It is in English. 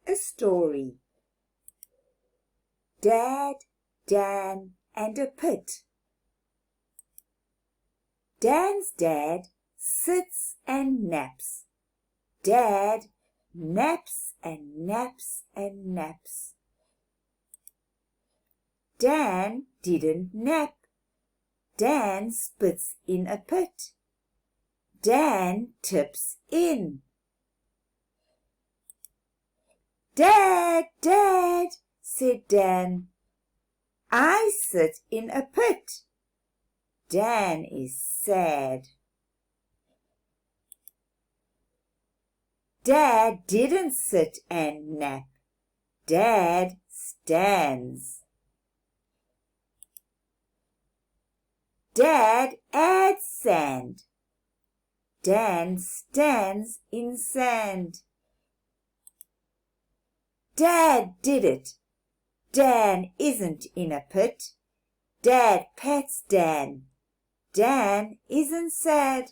a story. Dad, Dan, and a pit. Dan's dad sits and naps. Dad naps and naps and naps. Dan didn't nap. Dan spits in a pit. Dan tips in. Dad, Dad, said Dan, I sit in a pit. Dan is sad. Dad didn't sit and nap. Dad stands. Dad adds sand. Dan stands in sand. Dad did it. Dan isn't in a pit. Dad pats Dan. Dan isn't sad.